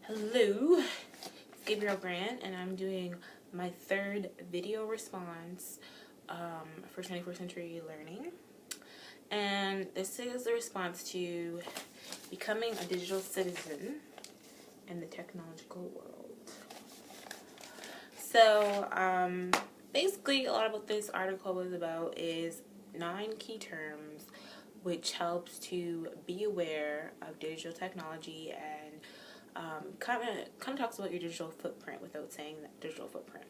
Hello, it's Gabriel Grant, and I'm doing my third video response for 21st Century Learning. And this is the response to becoming a digital citizen in the technological world. So, basically, a lot of what this article was about is 9 key terms which helps to be aware of digital technology and kind of talks about your digital footprint without saying that digital footprint.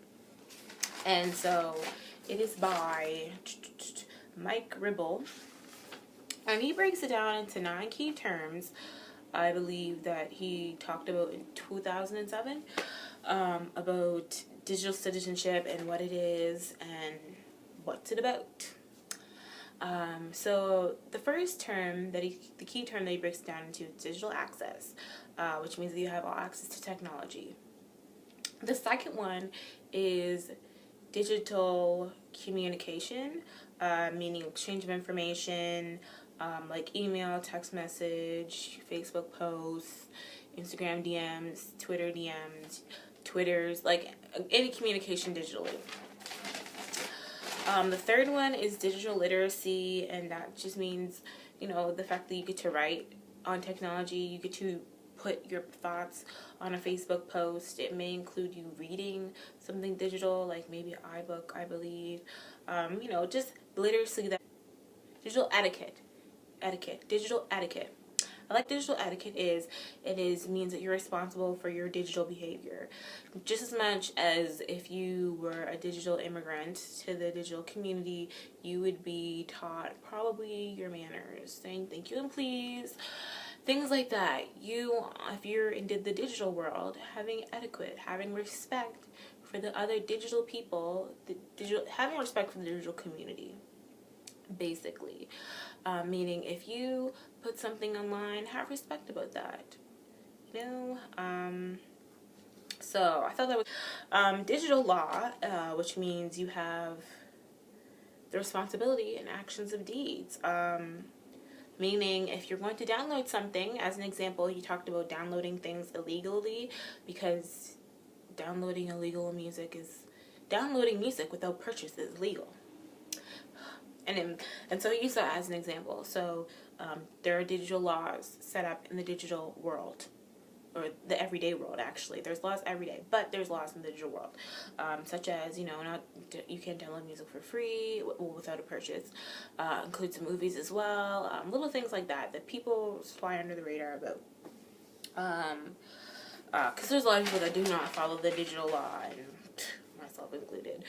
And so it is by Mike Ribble, and he breaks it down into 9 key terms. I believe that he talked about in 2007 about digital citizenship and what it is and what's it about. So the first term the key term that he breaks down into is digital access, which means that you have all access to technology. The second one is digital communication, meaning exchange of information, like email, text message, Facebook posts, Instagram DMs, Twitter DMs, Twitters, like any communication digitally. The third one is digital literacy, and that just means, the fact that you get to write on technology, you get to put your thoughts on a Facebook post. It may include you reading something digital, like maybe an iBook, I believe. Just literacy, that digital digital etiquette. I like digital etiquette means that you're responsible for your digital behavior. Just as much as if you were a digital immigrant to the digital community, you would be taught probably your manners, saying thank you and please, things like that. If you're in the digital world, having etiquette, having respect for the other digital people, having respect for the digital community, basically. Meaning if you put something online, have respect about that. So I thought that was digital law, which means you have the responsibility and actions of deeds. Meaning if you're going to download something, as an example, you talked about downloading things illegally, because downloading music without purchase is legal. And so he used that as an example. So there are digital laws set up in the digital world, or the everyday world, actually. There's laws every day, but there's laws in the digital world, such as, you can't download music for free without a purchase. Includes movies as well, little things like that people fly under the radar about. Because there's a lot of people that do not follow the digital law, and myself included.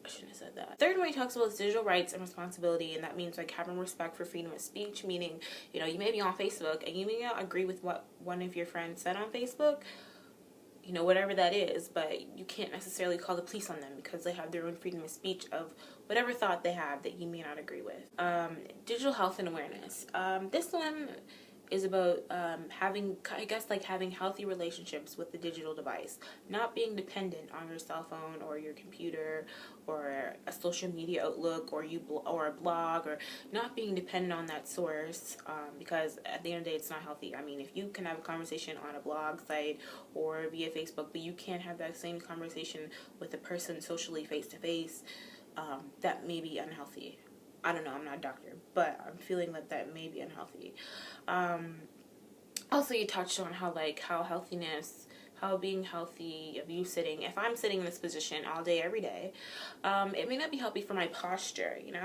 I shouldn't have said that. Third one he talks about is digital rights and responsibility, and that means like having respect for freedom of speech, meaning, you may be on Facebook and you may not agree with what one of your friends said on Facebook, whatever that is, but you can't necessarily call the police on them because they have their own freedom of speech of whatever thought they have that you may not agree with. Digital health and awareness. This one is about having healthy relationships with the digital device, not being dependent on your cell phone or your computer or a social media outlook or a blog, or not being dependent on that source, because at the end of the day it's not healthy. I mean, if you can have a conversation on a blog site or via Facebook, but you can't have that same conversation with a person socially face to face, that may be unhealthy. I don't know, I'm not a doctor, but I'm feeling that may be unhealthy. Also, you touched on how being healthy, of you sitting, if I'm sitting in this position all day, every day, it may not be healthy for my posture, It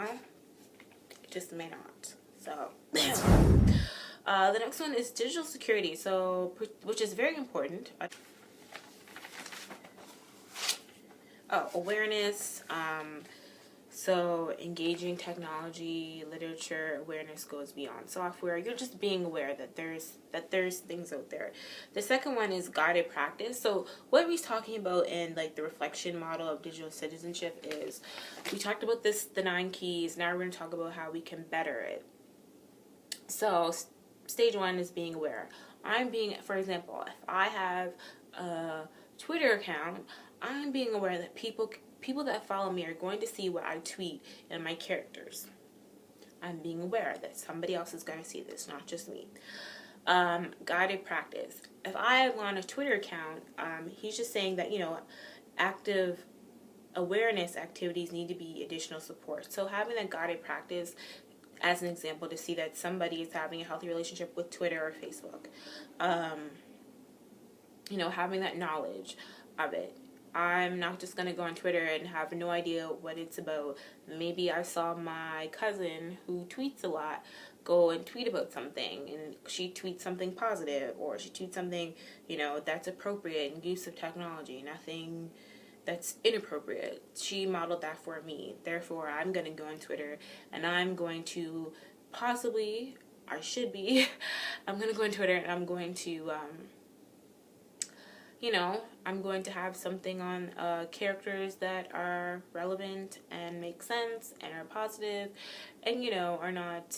just may not. So, the next one is digital security, which is very important. Awareness, so engaging technology, literature, awareness goes beyond software. You're just being aware that there's things out there. The second one is guided practice. So what he's talking about in the reflection model of digital citizenship is, we talked about the 9 keys. Now we're going to talk about how we can better it. So stage 1 is being aware. For example, if I have a Twitter account, I'm being aware that people that follow me are going to see what I tweet and my characters. I'm being aware that somebody else is going to see this, not just me. Guided practice. If I go on a Twitter account, he's just saying that, active awareness activities need to be additional support. So having a guided practice as an example to see that somebody is having a healthy relationship with Twitter or Facebook. Having that knowledge of it. I'm not just going to go on Twitter and have no idea what it's about. Maybe I saw my cousin, who tweets a lot, go and tweet about something, and she tweets something positive, or she tweets something, that's appropriate in use of technology, nothing that's inappropriate. She modeled that for me. Therefore, I'm going to go on Twitter, and I'm going to possibly, I should be, I'm going to go on Twitter, and I'm going to, I'm going to have something on characters that are relevant and make sense and are positive and, are not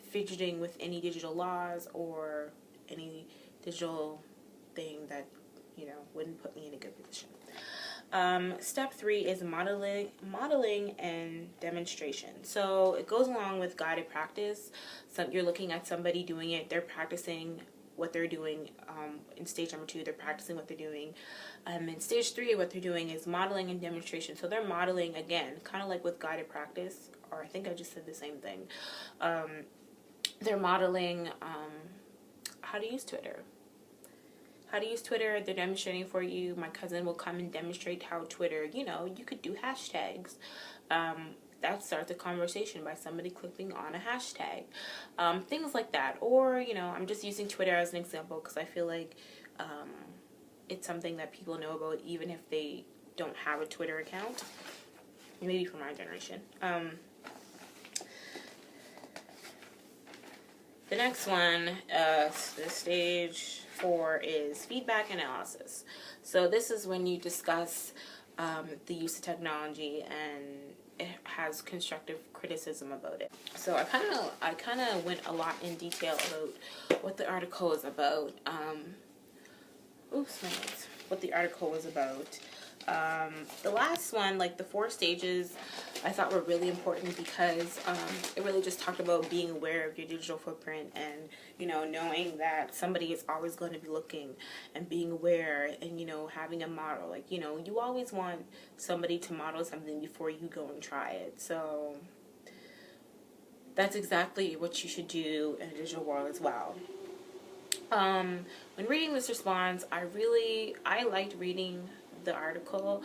fidgeting with any digital laws or any digital thing that, wouldn't put me in a good position. Step 3 is modeling and demonstration. So it goes along with guided practice. So you're looking at somebody doing it, they're practicing what they're doing. In stage number 2, they're practicing what they're doing. In stage 3, what they're doing is modeling and demonstration. So they're modeling, again, kind of like with guided practice, or I think I just said the same thing. They're modeling how to use Twitter. They're demonstrating for you. My cousin will come and demonstrate how Twitter, you could do hashtags. That starts a conversation by somebody clicking on a hashtag. Things like that. Or, I'm just using Twitter as an example because I feel like it's something that people know about even if they don't have a Twitter account. Maybe for my generation. The next one, the stage 4 is feedback analysis. So this is when you discuss the use of technology and it has constructive criticism about it. So I kind of went a lot in detail about what the article is about. What the article was about. The last one, like the 4 stages, I thought were really important because it really just talked about being aware of your digital footprint and, knowing that somebody is always going to be looking and being aware and, having a model. Like, you always want somebody to model something before you go and try it. So that's exactly what you should do in a digital world as well. When reading this response, I liked reading the article.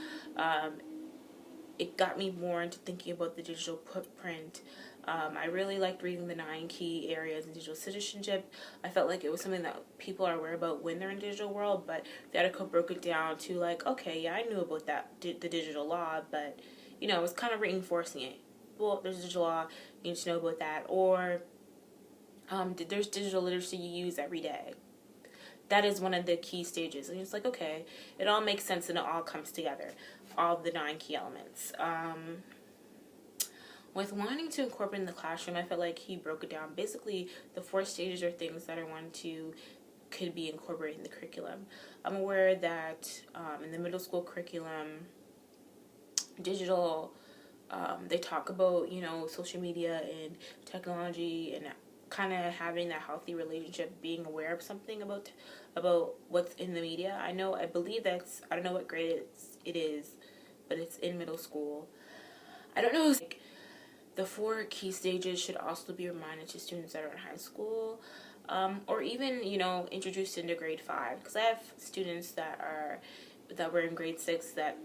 It got me more into thinking about the digital footprint. I really liked reading the 9 key areas in digital citizenship. I felt like it was something that people are aware about when they're in the digital world, but the article broke it down to like, okay, yeah, I knew about that, the digital law, but, it was kind of reinforcing it. Well, there's digital law, you need to know about that. Or there's digital literacy you use every day. That is one of the key stages. And it's like, okay, it all makes sense and it all comes together. All of the 9 key elements. With wanting to incorporate in the classroom, I felt like he broke it down. Basically, the 4 stages are things that I wanted to could be incorporated in the curriculum. I'm aware that in the middle school curriculum, digital, they talk about, social media and technology and kind of having that healthy relationship, being aware of something about what's in the media. I believe I don't know what grade it is, but it's in middle school. I don't know, like, the 4 key stages should also be reminded to students that are in high school, or even, introduced into grade 5, because I have students that were in grade 6 that,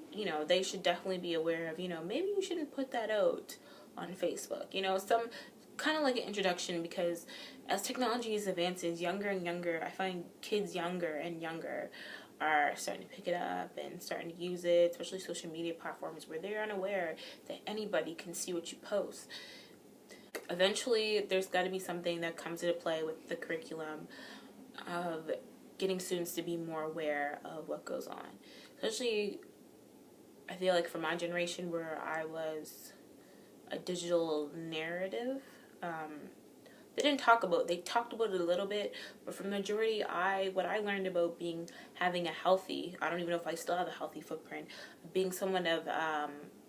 they should definitely be aware of, maybe you shouldn't put that out on Facebook, some kind of like an introduction, because as technology advances, younger and younger, I find kids younger and younger are starting to pick it up and starting to use it, especially social media platforms where they're unaware that anybody can see what you post. Eventually, there's got to be something that comes into play with the curriculum of getting students to be more aware of what goes on. Especially, I feel like for my generation where I was a digital narrative, they talked about it a little bit, but for the majority, what I learned about having a healthy, I don't even know if I still have a healthy footprint, being someone of,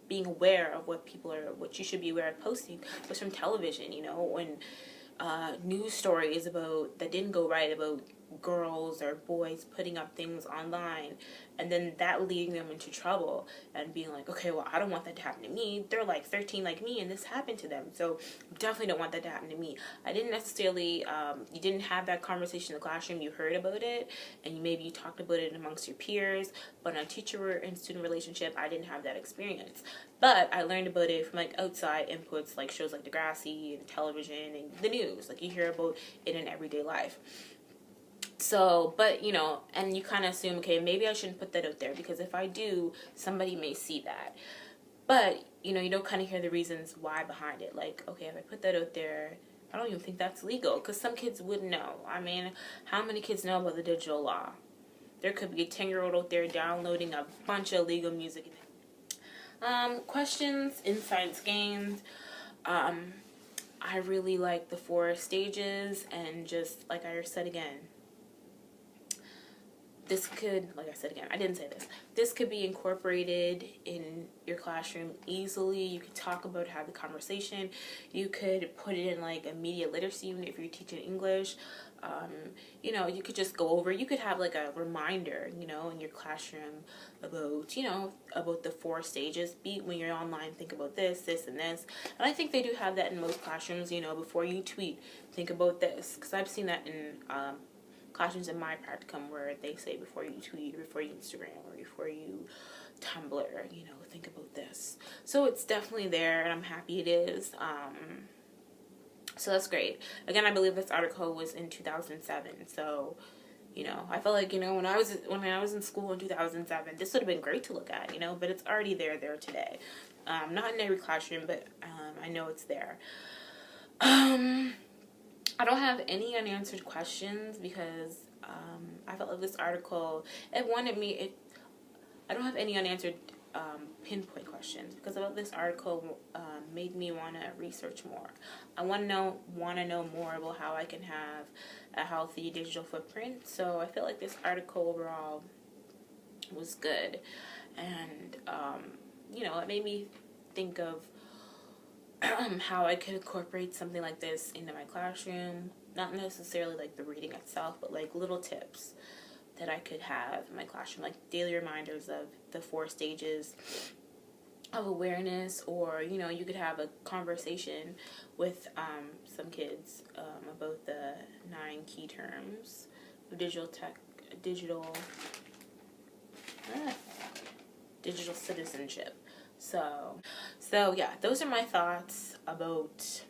being aware of what you should be aware of posting was from television, when news stories about that didn't go right about girls or boys putting up things online, and then that leading them into trouble and being like, okay, well, I don't want that to happen to me. They're like 13 like me and this happened to them, so definitely don't want that to happen to me. I didn't necessarily you didn't have that conversation in the classroom. You heard about it and maybe you talked about it amongst your peers, but on a teacher and student relationship, I didn't have that experience. But I learned about it from like outside inputs, like shows like Degrassi and television and the news. Like you hear about it in everyday life. So, but, you know, and you kind of assume, okay, maybe I shouldn't put that out there because if I do, somebody may see that. But, you know, you don't kind of hear the reasons why behind it. Like, okay, if I put that out there, I don't even think that's legal because some kids wouldn't know. I mean, how many kids know about the digital law? There could be a 10-year-old out there downloading a bunch of illegal music. Questions in science games. I really like the 4 stages, and just like I said again, this could, like I said again, I didn't say this could be incorporated in your classroom easily. You could talk about, have the conversation. You could put it in like a media literacy unit if you're teaching English. You know, you could just go over, you could have like a reminder, you know, in your classroom about, you know, about the 4 stages. When you're online, think about this, this, and this. And I think they do have that in most classrooms, you know, before you tweet, think about this. Because I've seen that in classrooms in my practicum where they say before you tweet, before you Instagram, or before you Tumblr, you know, think about this. So it's definitely there, and I'm happy it is. So that's great. Again, I believe this article was in 2007. So, you know, I felt like, you know, when I was in school in 2007, this would have been great to look at, you know, but it's already there today. Not in every classroom, but I know it's there. I don't have any unanswered questions because I felt like this article, I don't have any unanswered pinpoint questions because about this article made me want to research more. I want to know more about how I can have a healthy digital footprint. So I feel like this article overall was good, and you know, it made me think of how I could incorporate something like this into my classroom. Not necessarily like the reading itself, but like little tips that I could have in my classroom, like daily reminders of the 4 stages of awareness, or, you know, you could have a conversation with some kids about the 9 key terms of digital citizenship. So yeah, those are my thoughts about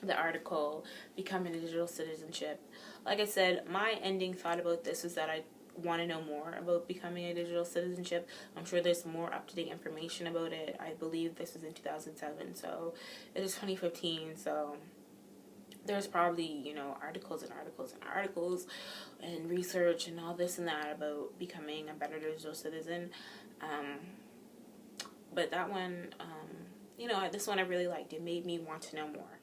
the article, Becoming a Digital Citizenship. Like I said, my ending thought about this is that I want to know more about becoming a digital citizenship. I'm sure there's more up-to-date information about it. I believe this was in 2007, so it is 2015, so there's probably, you know, articles and articles and articles and research and all this and that about becoming a better digital citizen. But that one, you know, this one I really liked. It made me want to know more.